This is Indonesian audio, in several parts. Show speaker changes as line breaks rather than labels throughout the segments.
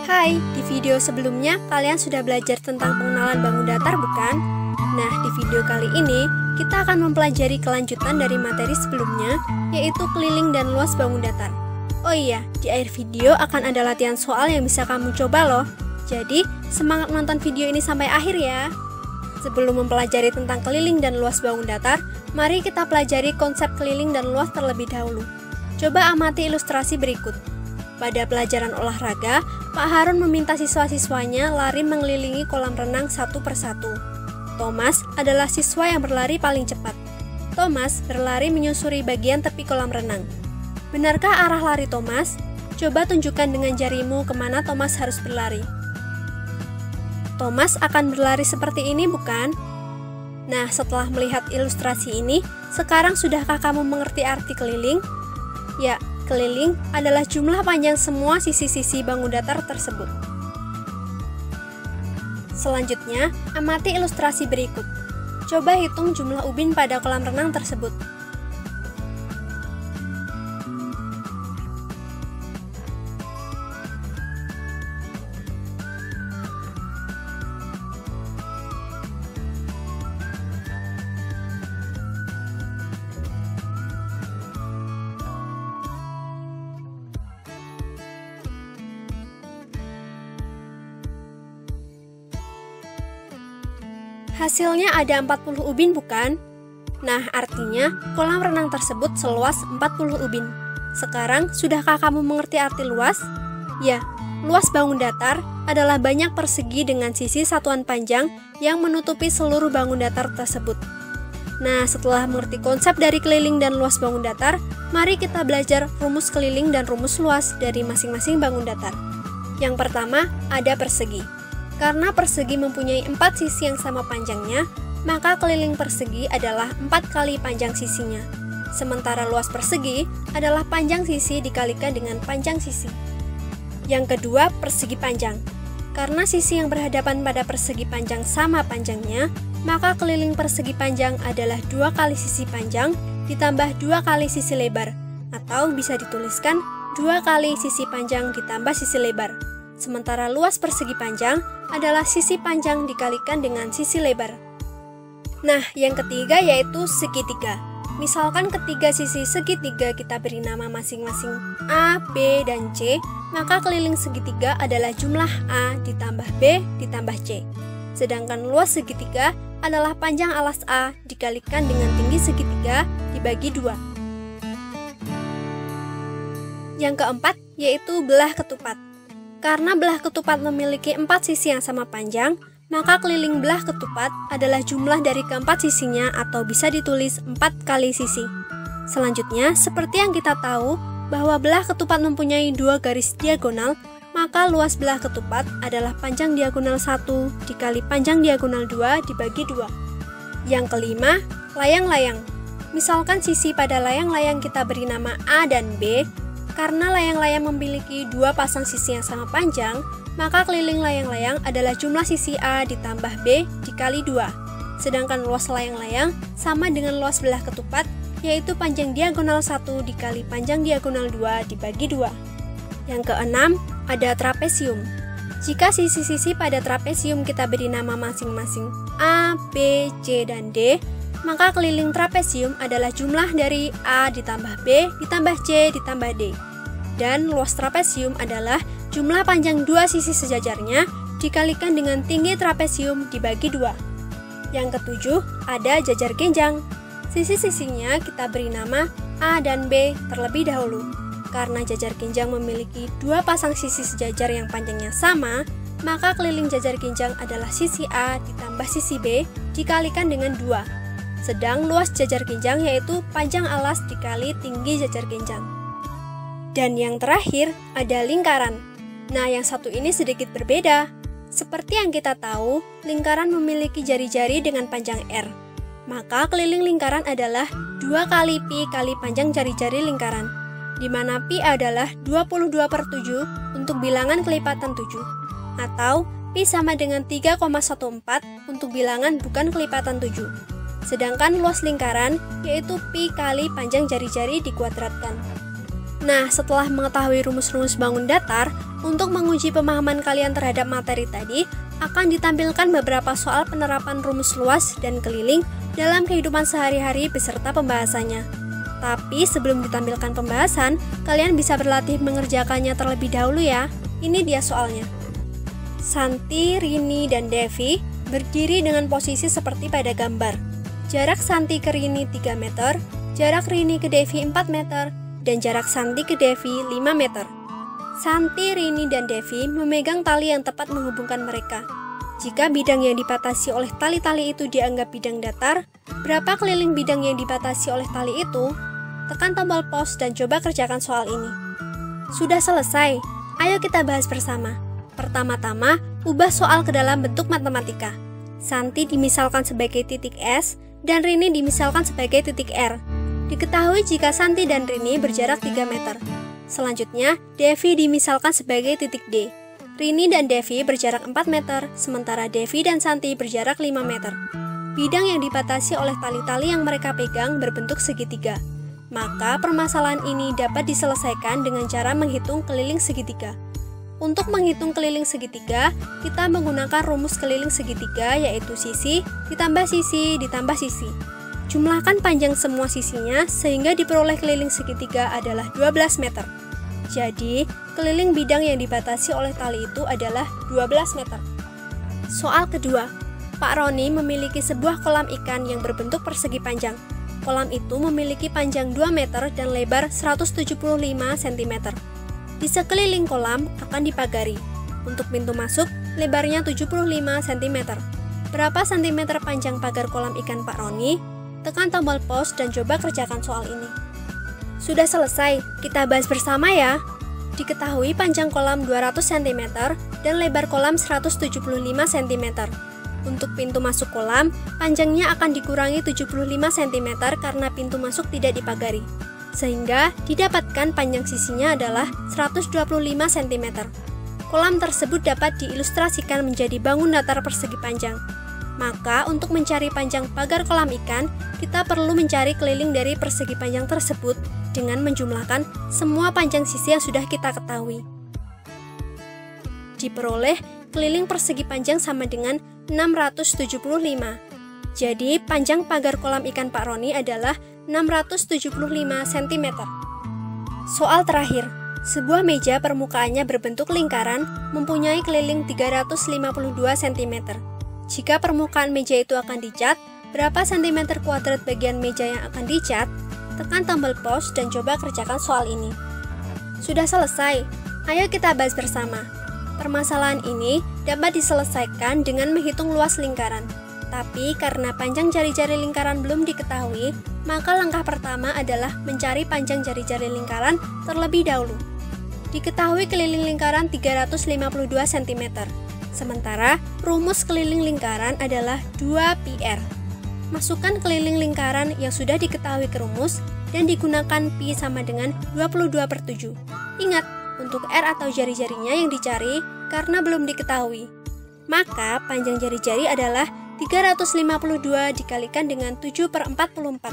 Hai, di video sebelumnya kalian sudah belajar tentang pengenalan bangun datar bukan? Nah, di video kali ini kita akan mempelajari kelanjutan dari materi sebelumnya, yaitu keliling dan luas bangun datar. Oh iya, di akhir video akan ada latihan soal yang bisa kamu coba loh. Jadi, semangat nonton video ini sampai akhir ya. Sebelum mempelajari tentang keliling dan luas bangun datar, mari kita pelajari konsep keliling dan luas terlebih dahulu. Coba amati ilustrasi berikut. Pada pelajaran olahraga, Pak Harun meminta siswa-siswanya lari mengelilingi kolam renang satu persatu. Thomas adalah siswa yang berlari paling cepat. Thomas berlari menyusuri bagian tepi kolam renang. Benarkah arah lari Thomas? Coba tunjukkan dengan jarimu kemana Thomas harus berlari. Thomas akan berlari seperti ini bukan? Nah, setelah melihat ilustrasi ini, sekarang sudahkah kamu mengerti arti keliling? Ya, keliling adalah jumlah panjang semua sisi-sisi bangun datar tersebut. Selanjutnya, amati ilustrasi berikut. Coba hitung jumlah ubin pada kolam renang tersebut. Hasilnya ada 40 ubin bukan? Nah, artinya kolam renang tersebut seluas 40 ubin. Sekarang, sudahkah kamu mengerti arti luas? Ya, luas bangun datar adalah banyak persegi dengan sisi satuan panjang yang menutupi seluruh bangun datar tersebut. Nah, setelah mengerti konsep dari keliling dan luas bangun datar, mari kita belajar rumus keliling dan rumus luas dari masing-masing bangun datar. Yang pertama, ada persegi. Karena persegi mempunyai 4 sisi yang sama panjangnya, maka keliling persegi adalah 4 kali panjang sisinya. Sementara luas persegi adalah panjang sisi dikalikan dengan panjang sisi. Yang kedua, persegi panjang. Karena sisi yang berhadapan pada persegi panjang sama panjangnya, maka keliling persegi panjang adalah 2 kali sisi panjang ditambah 2 kali sisi lebar, atau bisa dituliskan 2 kali sisi panjang ditambah sisi lebar. Sementara luas persegi panjang adalah sisi panjang dikalikan dengan sisi lebar. Nah, yang ketiga yaitu segitiga. Misalkan ketiga sisi segitiga kita beri nama masing-masing A, B, dan C, maka keliling segitiga adalah jumlah A ditambah B ditambah C. Sedangkan luas segitiga adalah panjang alas A dikalikan dengan tinggi segitiga dibagi 2. Yang keempat yaitu belah ketupat. Karena belah ketupat memiliki 4 sisi yang sama panjang, maka keliling belah ketupat adalah jumlah dari keempat sisinya atau bisa ditulis 4 kali sisi. Selanjutnya, seperti yang kita tahu bahwa belah ketupat mempunyai 2 garis diagonal, maka luas belah ketupat adalah panjang diagonal 1 dikali panjang diagonal 2 dibagi 2. Yang kelima, layang-layang. Misalkan sisi pada layang-layang kita beri nama A dan B. Karena layang-layang memiliki 2 pasang sisi yang sama panjang, maka keliling layang-layang adalah jumlah sisi A ditambah B dikali 2. Sedangkan luas layang-layang sama dengan luas belah ketupat, yaitu panjang diagonal 1 dikali panjang diagonal 2 dibagi 2. Yang keenam, ada trapesium. Jika sisi-sisi pada trapesium kita beri nama masing-masing A, B, C, dan D, maka keliling trapesium adalah jumlah dari A ditambah B ditambah C ditambah D. Dan luas trapesium adalah jumlah panjang 2 sisi sejajarnya dikalikan dengan tinggi trapesium dibagi 2. Yang ketujuh, ada jajar genjang. Sisi-sisinya kita beri nama A dan B terlebih dahulu. Karena jajar genjang memiliki 2 pasang sisi sejajar yang panjangnya sama, maka keliling jajar genjang adalah sisi A ditambah sisi B dikalikan dengan 2. Sedang luas jajar genjang yaitu panjang alas dikali tinggi jajar genjang. Dan yang terakhir ada lingkaran. Nah, yang satu ini sedikit berbeda. Seperti yang kita tahu, lingkaran memiliki jari-jari dengan panjang R. Maka keliling lingkaran adalah 2 kali pi kali panjang jari-jari lingkaran, di mana pi adalah 22/7 untuk bilangan kelipatan 7. Atau pi sama dengan 3,14 untuk bilangan bukan kelipatan 7. Sedangkan luas lingkaran yaitu pi kali panjang jari-jari dikuadratkan. Nah, setelah mengetahui rumus-rumus bangun datar, untuk menguji pemahaman kalian terhadap materi tadi, akan ditampilkan beberapa soal penerapan rumus luas dan keliling dalam kehidupan sehari-hari beserta pembahasannya. Tapi sebelum ditampilkan pembahasan, kalian bisa berlatih mengerjakannya terlebih dahulu ya. Ini dia soalnya. Santi, Rini, dan Devi berdiri dengan posisi seperti pada gambar. Jarak Santi ke Rini 3 meter, jarak Rini ke Devi 4 meter, dan jarak Santi ke Devi 5 meter. Santi, Rini, dan Devi memegang tali yang tepat menghubungkan mereka. Jika bidang yang dibatasi oleh tali-tali itu dianggap bidang datar, berapa keliling bidang yang dibatasi oleh tali itu? Tekan tombol pause dan coba kerjakan soal ini. Sudah selesai, ayo kita bahas bersama. Pertama-tama, ubah soal ke dalam bentuk matematika. Santi dimisalkan sebagai titik S, dan Rini dimisalkan sebagai titik R. Diketahui jika Santi dan Rini berjarak 3 meter. Selanjutnya, Devi dimisalkan sebagai titik D. Rini dan Devi berjarak 4 meter, sementara Devi dan Santi berjarak 5 meter. Bidang yang dibatasi oleh tali-tali yang mereka pegang berbentuk segitiga. Maka permasalahan ini dapat diselesaikan dengan cara menghitung keliling segitiga. Untuk menghitung keliling segitiga, kita menggunakan rumus keliling segitiga, yaitu sisi ditambah sisi ditambah sisi. Jumlahkan panjang semua sisinya sehingga diperoleh keliling segitiga adalah 12 meter. Jadi, keliling bidang yang dibatasi oleh tali itu adalah 12 meter. Soal kedua, Pak Roni memiliki sebuah kolam ikan yang berbentuk persegi panjang. Kolam itu memiliki panjang 2 meter dan lebar 175 cm. Di sekeliling kolam akan dipagari. Untuk pintu masuk, lebarnya 75 cm. Berapa cm panjang pagar kolam ikan Pak Roni? Tekan tombol pause dan coba kerjakan soal ini. Sudah selesai, kita bahas bersama ya. Diketahui panjang kolam 200 cm dan lebar kolam 175 cm. Untuk pintu masuk kolam, panjangnya akan dikurangi 75 cm karena pintu masuk tidak dipagari. Sehingga didapatkan panjang sisinya adalah 125 cm. Kolam tersebut dapat diilustrasikan menjadi bangun datar persegi panjang. Maka untuk mencari panjang pagar kolam ikan, kita perlu mencari keliling dari persegi panjang tersebut dengan menjumlahkan semua panjang sisi yang sudah kita ketahui. Diperoleh keliling persegi panjang sama dengan 675. Jadi panjang pagar kolam ikan Pak Roni adalah 675 cm. Soal terakhir, sebuah meja permukaannya berbentuk lingkaran mempunyai keliling 352 cm. Jika permukaan meja itu akan dicat, berapa cm kuadrat bagian meja yang akan dicat? Tekan tombol pause dan coba kerjakan soal ini. Sudah selesai, ayo kita bahas bersama. Permasalahan ini dapat diselesaikan dengan menghitung luas lingkaran. Tapi karena panjang jari-jari lingkaran belum diketahui, maka langkah pertama adalah mencari panjang jari-jari lingkaran terlebih dahulu. Diketahui keliling lingkaran 352 cm. Sementara rumus keliling lingkaran adalah 2πr. Masukkan keliling lingkaran yang sudah diketahui ke rumus dan digunakan pi sama dengan 22/7. Ingat, untuk r atau jari-jarinya yang dicari karena belum diketahui. Maka panjang jari-jari adalah 352 dikalikan dengan 7/44.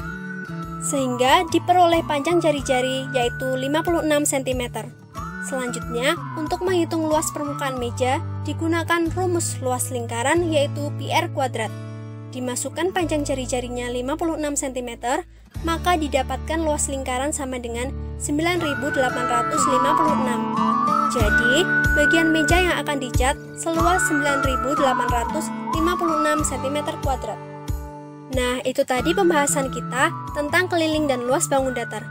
Sehingga diperoleh panjang jari-jari yaitu 56 cm. Selanjutnya, untuk menghitung luas permukaan meja, digunakan rumus luas lingkaran yaitu πr kuadrat. Dimasukkan panjang jari-jarinya 56 cm, maka didapatkan luas lingkaran sama dengan 9856. Jadi, bagian meja yang akan dicat seluas 9856 cm kuadrat. Nah, itu tadi pembahasan kita tentang keliling dan luas bangun datar.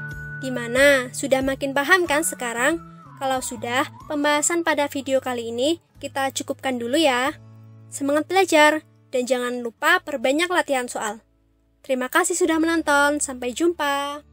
Gimana? Sudah makin paham kan sekarang? Kalau sudah, pembahasan pada video kali ini kita cukupkan dulu ya. Semangat belajar, dan jangan lupa perbanyak latihan soal. Terima kasih sudah menonton, sampai jumpa.